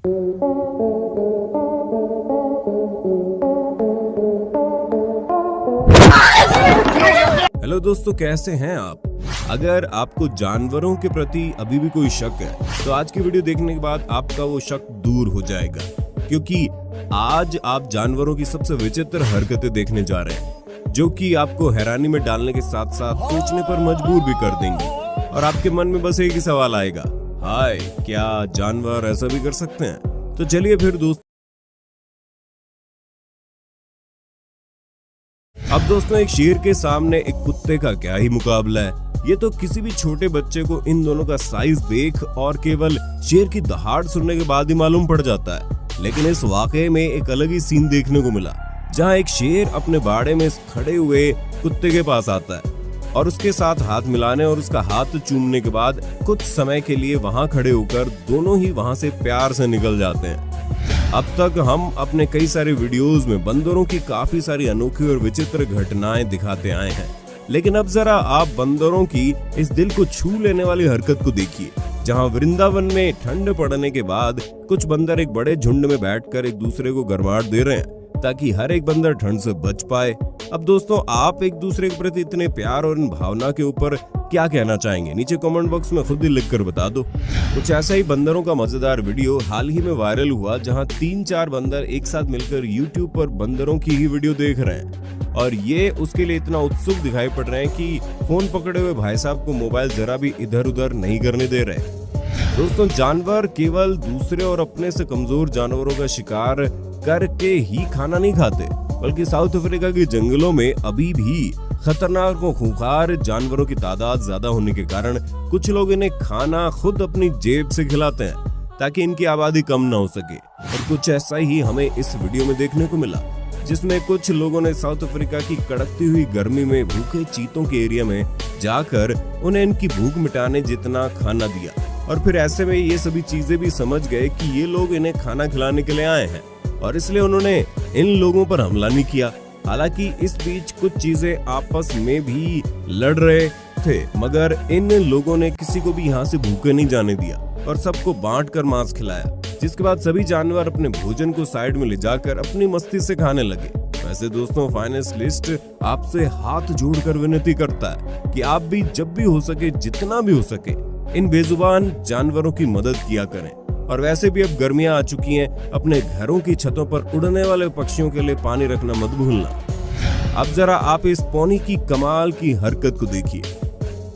Hello दोस्तों, कैसे हैं आप? अगर आपको जानवरों के प्रति अभी भी कोई शक है तो आज की वीडियो देखने के बाद आपका वो शक दूर हो जाएगा, क्योंकि आज आप जानवरों की सबसे विचित्र हरकतें देखने जा रहे हैं जो कि आपको हैरानी में डालने के साथ साथ सोचने पर मजबूर भी कर देंगे। और आपके मन में बस एक ही सवाल आएगा, हाय, क्या जानवर ऐसा भी कर सकते हैं? तो चलिए फिर अब दोस्तों, एक शेर के सामने एक कुत्ते का क्या ही मुकाबला है। ये तो किसी भी छोटे बच्चे को इन दोनों का साइज देख और केवल शेर की दहाड़ सुनने के बाद ही मालूम पड़ जाता है। लेकिन इस वाकये में एक अलग ही सीन देखने को मिला, जहां एक शेर अपने बाड़े में खड़े हुए कुत्ते के पास आता है और उसके साथ हाथ मिलाने और उसका हाथ चूमने के बाद कुछ समय के लिए वहां खड़े होकर दोनों ही वहां से प्यार से निकल जाते हैं। अब तक हम अपने कई सारे वीडियोस में बंदरों की काफी सारी अनोखी और विचित्र घटनाएं दिखाते आए हैं, लेकिन अब जरा आप बंदरों की इस दिल को छू लेने वाली हरकत को देखिए, जहां वृंदावन में ठंड पड़ने के बाद कुछ बंदर एक बड़े झुंड में बैठकर एक दूसरे को गर्माहट दे रहे हैं ताकि हर एक बंदर ठंड से बच पाए। अब दोस्तों, आप एक दूसरे के प्रति इतने प्यार और इन भावना के ऊपर क्या कहना चाहेंगे? नीचे कमेंट बॉक्स में खुद ही लिखकर बता दो। कुछ ऐसा ही बंदरों का मजेदार वीडियो हाल ही में वायरल हुआ, जहां 3-4 बंदर एक साथ मिलकर YouTube पर बंदरों की ही वीडियो देख रहे हैं और ये उसके लिए इतना उत्सुक दिखाई पड़ रहे हैं कि फोन पकड़े हुए भाई साहब को मोबाइल जरा भी इधर उधर नहीं करने दे रहे। दोस्तों, जानवर केवल दूसरे और अपने से कमजोर जानवरों का शिकार करके ही खाना नहीं खाते, बल्कि साउथ अफ्रीका के जंगलों में अभी भी खतरनाक और खूंखार जानवरों की तादाद ज्यादा होने के कारण कुछ लोग इन्हें खाना खुद अपनी जेब से खिलाते हैं ताकि इनकी आबादी कम ना हो सके। और कुछ ऐसा ही हमें इस वीडियो में देखने को मिला, जिसमें कुछ लोगों ने साउथ अफ्रीका की कड़कती हुई गर्मी में भूखे चीतों के एरिया में जाकर उन्हें इनकी भूख मिटाने जितना खाना दिया। और फिर ऐसे में ये सभी चीजें भी समझ गए कि ये लोग इन्हें खाना खिलाने के लिए आए हैं और इसलिए उन्होंने इन लोगों पर हमला नहीं किया। हालांकि इस बीच कुछ चीजें आपस में भी लड़ रहे थे, मगर इन लोगों ने किसी को भी यहाँ से भूखे नहीं जाने दिया और सबको बांट कर मांस खिलाया, जिसके बाद सभी जानवर अपने भोजन को साइड में ले जाकर अपनी मस्ती से खाने लगे। वैसे दोस्तों, फाइनेंस लिस्ट आपसे हाथ जोड़कर विनती करता है कि आप भी जब भी हो सके, जितना भी हो सके, इन बेजुबान जानवरों की मदद किया करें। और वैसे भी अब गर्मियां आ चुकी हैं, अपने घरों की छतों पर उड़ने वाले पक्षियों के लिए पानी रखना मत भूलना। अब जरा आप इस पौनी की कमाल की हरकत को देखिए,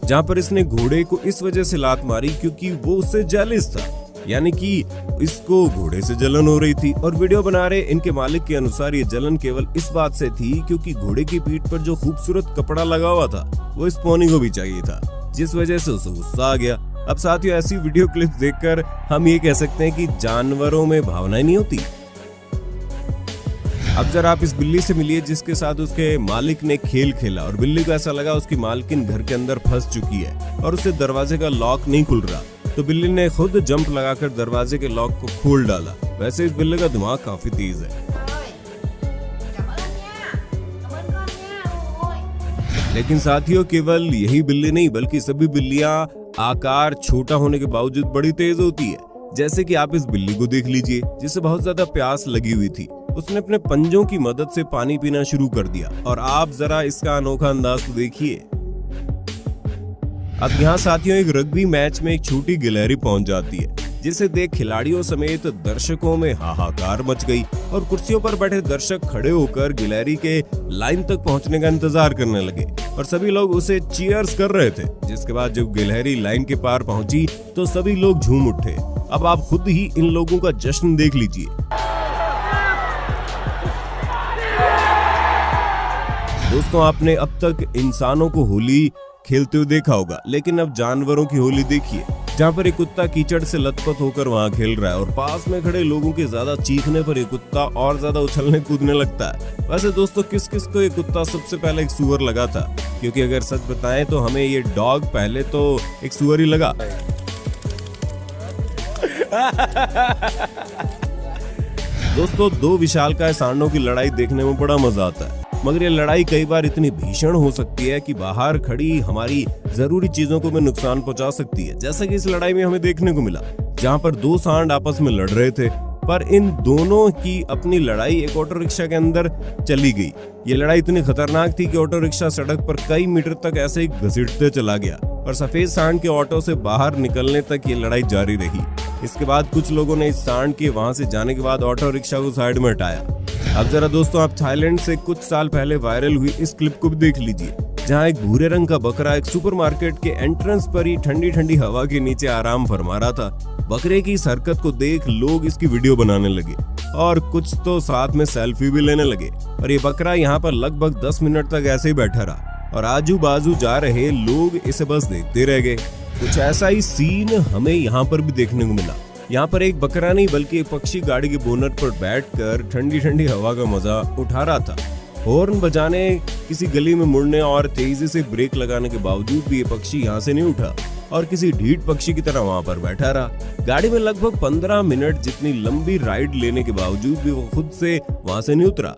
जहां पर इसने घोड़े को इस वजह से लात मारी क्योंकि वो उससे जेलस था, यानी कि इसको घोड़े से जलन हो रही थी। और वीडियो बना रहे इनके मालिक के अनुसार ये जलन केवल इस बात से थी क्योंकि घोड़े की पीठ पर जो खूबसूरत कपड़ा लगा हुआ था वो इस पौनी को भी चाहिए था, जिस वजह से उसे गुस्सा आ गया। अब साथियों, ऐसी वीडियो क्लिप देखकर हम ये कह सकते हैं कि जानवरों में भावनाएं नहीं होती। अब जरा आप इस बिल्ली से मिलिए जिसके साथ उसके मालिक ने खेल खेला और बिल्ली को ऐसा लगा उसकी मालकिन घर के अंदर फंस चुकी है और उसे दरवाजे का लॉक नहीं खुल रहा, तो बिल्ली ने खुद जंप लगाकर दरवाजे के लॉक को खोल डाला। वैसे इस बिल्ली का दिमाग काफी तेज है। लेकिन साथियों, केवल यही बिल्ली नहीं बल्कि सभी बिल्लियां आकार छोटा होने के बावजूद बड़ी तेज होती है। जैसे कि आप इस बिल्ली को देख लीजिए, जिसे बहुत ज्यादा प्यास लगी हुई थी। उसने अपने पंजों की मदद से पानी पीना शुरू कर दिया और आप जरा इसका अनोखा अंदाज तो देखिए। अब यहाँ साथियों, एक रग्बी मैच में एक छोटी गिलहरी पहुंच जाती है, जिसे देख खिलाड़ियों समेत दर्शकों में हाहाकार मच गई और कुर्सियों पर बैठे दर्शक खड़े होकर गिलहरी के लाइन तक पहुंचने का इंतजार करने लगे और सभी लोग उसे चीयर्स कर रहे थे। जिसके बाद जब गिलहरी लाइन के पार पहुंची तो सभी लोग झूम उठे। अब आप खुद ही इन लोगों का जश्न देख लीजिए। दोस्तों, आपने अब तक इंसानों को होली खेलते हुए देखा होगा, लेकिन अब जानवरों की होली देखिए, जहाँ पर एक कुत्ता कीचड़ से लथपथ होकर वहाँ खेल रहा है और पास में खड़े लोगों के ज्यादा चीखने पर ये कुत्ता और ज्यादा उछलने कूदने लगता है। वैसे दोस्तों, किस किस को ये कुत्ता सबसे पहले एक सुअर लगा था? क्योंकि अगर सच बताएं तो हमें ये डॉग पहले तो एक सुअर ही लगा। दोस्तों, दो विशालकाय सांडों की लड़ाई देखने में बड़ा मजा आता है, मगर ये लड़ाई कई बार इतनी भीषण हो सकती है कि बाहर खड़ी हमारी जरूरी चीजों को भी नुकसान पहुंचा सकती है, जैसा कि इस लड़ाई में हमें देखने को मिला। जहां पर दो सांड आपस में लड़ रहे थे, पर इन दोनों की अपनी लड़ाई एक ऑटो रिक्शा के अंदर चली गई। ये लड़ाई इतनी खतरनाक थी कि ऑटो रिक्शा सड़क पर कई मीटर तक ऐसे ही घसीटते चला गया और सफेद सांड के ऑटो से बाहर निकलने तक ये लड़ाई जारी रही। इसके बाद कुछ लोगों ने इस सांड के वहां से जाने के बाद ऑटो रिक्शा को साइड में हटाया। अब जरा दोस्तों आप थाईलैंड से कुछ साल पहले वायरल हुई इस क्लिप को भी देख लीजिए, जहां एक भूरे रंग का बकरा एक सुपरमार्केट के एंट्रेंस पर ही ठंडी ठंडी हवा के नीचे आराम फरमा रहा था। बकरे की इस हरकत को देख लोग इसकी वीडियो बनाने लगे और कुछ तो साथ में सेल्फी भी लेने लगे और ये बकरा यहाँ पर लगभग 10 मिनट तक ऐसे ही बैठा रहा और आजू बाजू जा रहे लोग इसे बस देखते रह गए। कुछ ऐसा ही सीन हमें यहाँ पर भी देखने को मिला। यहाँ पर एक बकरा नहीं बल्कि एक पक्षी गाड़ी के बोनट पर बैठकर ठंडी ठंडी हवा का मजा उठा रहा था। हॉर्न बजाने, किसी गली में मुड़ने और तेजी से ब्रेक लगाने के बावजूद भी ये पक्षी यहाँ से नहीं उठा और किसी ढीठ पक्षी की तरह वहाँ पर बैठा रहा। गाड़ी में लगभग 15 मिनट जितनी लंबी राइड लेने के बावजूद भी वो खुद से वहाँ से नहीं उतरा।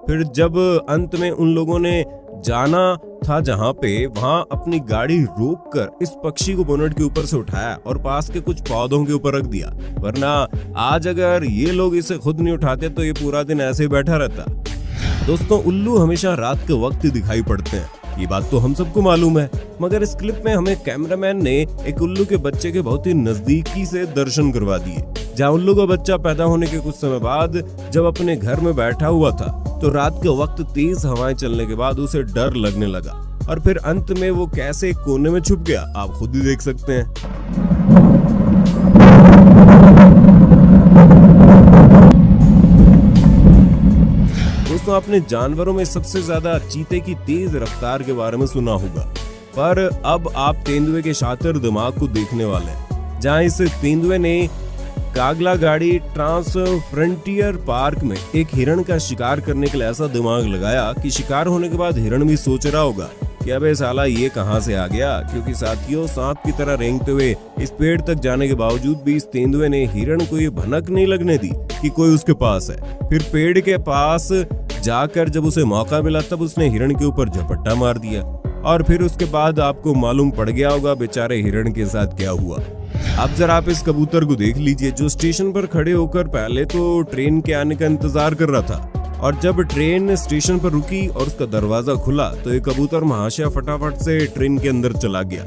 फिर जब अंत में उन लोगों ने जाना था जहाँ पे, वहाँ अपनी गाड़ी रोककर इस पक्षी को बोनट के ऊपर से उठाया और पास के कुछ पौधों के ऊपर रख दिया, वरना आज अगर ये लोग इसे खुद नहीं उठाते तो ये पूरा दिन ऐसे ही बैठा रहता। दोस्तों उल्लू हमेशा रात के वक्त ही दिखाई पड़ते हैं, ये बात तो हम सबको मालूम है, मगर इस क्लिप में हमें कैमरामैन ने एक उल्लू के बच्चे के बहुत ही नजदीकी से दर्शन करवा दिए। जहाँ उल्लू का बच्चा पैदा होने के कुछ समय बाद जब अपने घर में बैठा हुआ था तो रात के वक्त तेज हवाएं चलने के बाद उसे डर लगने लगा और फिर अंत में वो कैसे कोने में छुप गया आप खुद ही देख सकते हैं। दोस्तों आपने जानवरों में सबसे ज्यादा चीते की तेज रफ्तार के बारे में सुना होगा, पर अब आप तेंदुए के शातिर दिमाग को देखने वाले हैं, जहां इस तेंदुए ने कागलागाड़ी ट्रांस फ्रंटियर पार्क में एक हिरण का शिकार करने के लिए ऐसा दिमाग लगाया कि शिकार होने के बाद हिरण भी सोच रहा होगा कि अबे साला ये कहां से आ गया, क्योंकि साथियों सांप की तरह रेंगते हुए इस पेड़ तक जाने के बावजूद भी इस तेंदुए ने हिरण को ये भनक नहीं लगने दी कि कोई उसके पास है। फिर पेड़ के पास जाकर जब उसे मौका मिला तब उसने हिरण के ऊपर झपट्टा मार दिया और फिर उसके बाद आपको मालूम पड़ गया होगा बेचारे हिरण के साथ क्या हुआ। अब जरा आप इस कबूतर को देख लीजिए, जो स्टेशन पर खड़े होकर पहले तो ट्रेन के आने का इंतजार कर रहा था और जब ट्रेन स्टेशन पर रुकी और उसका दरवाजा खुला तो ये कबूतर महाशय फटाफट से ट्रेन के अंदर चला गया।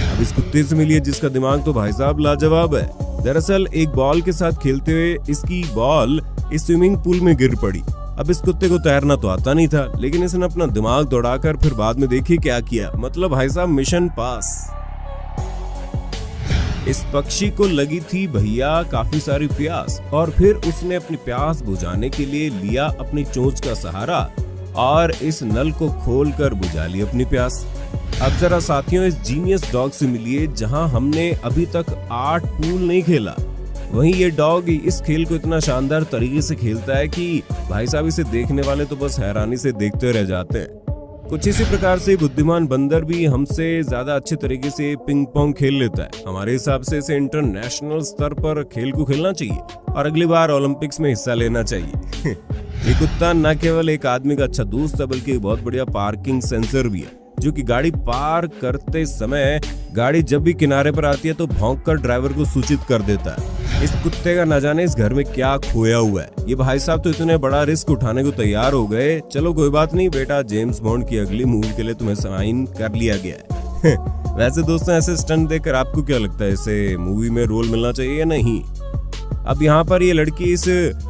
अब इस कुत्ते से मिलिए जिसका दिमाग तो भाई साहब लाजवाब है। दरअसल एक बॉल के साथ खेलते हुए इसकी बॉल इस स्विमिंग पूल में गिर पड़ी। अब इस कुत्ते को तैरना तो आता नहीं था, लेकिन इसने अपना दिमाग दौड़ाकर फिर बाद में देखिए क्या किया, मतलब भाई साहब मिशन पास। इस पक्षी को लगी थी भैया काफी सारी प्यास और फिर उसने अपनी प्यास बुझाने के लिए लिया अपनी चोंच का सहारा और इस नल को खोलकर बुझा ली अपनी प्यास। अब जरा साथियों इस जीनियस डॉग से मिलिए, जहां हमने अभी तक 8 पूल नहीं खेला, वहीं ये डॉग इस खेल को इतना शानदार तरीके से खेलता है कि भाई साहब इसे देखने वाले तो बस हैरानी से देखते रह जाते हैं। कुछ इसी प्रकार से बुद्धिमान बंदर भी हमसे ज्यादा अच्छे तरीके से पिंग पोंग खेल लेता है। हमारे हिसाब से इसे इंटरनेशनल स्तर पर खेल को खेलना चाहिए और अगली बार ओलंपिक्स में हिस्सा लेना चाहिए। ये कुत्ता न केवल एक आदमी का अच्छा दोस्त है बल्कि बहुत बढ़िया पार्किंग सेंसर भी है, जो कि गाड़ी पार करते समय गाड़ी जब भी किनारे पर आती है तो भौंककर ड्राइवर को सूचित कर देता है। इस कुत्ते का न जाने इस घर में क्या खोया हुआ है। ये भाई साहब तो इतने बड़ा रिस्क उठाने को तैयार हो गए। चलो कोई बात नहीं बेटा, जेम्स बॉन्ड की अगली मूवी के लिए तुम्हें साइन कर लिया गया है। वैसे दोस्तों ऐसे स्टंट देखकर आपको क्या लगता है, इसे मूवी में रोल मिलना चाहिए या नहीं? अब यहाँ पर ये लड़की इस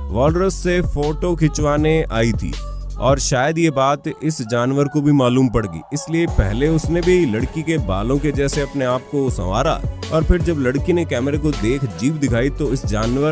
वॉलरस से फोटो खिंचवाने आई थी और शायद ये बात इस जानवर को भी मालूम पड़ गई, इसलिए पहले उसने भी लड़की के बालों के जैसे अपने आप को संवारा और फिर जब लड़की ने कैमरे को देख जीभ दिखाई तो इस जानवर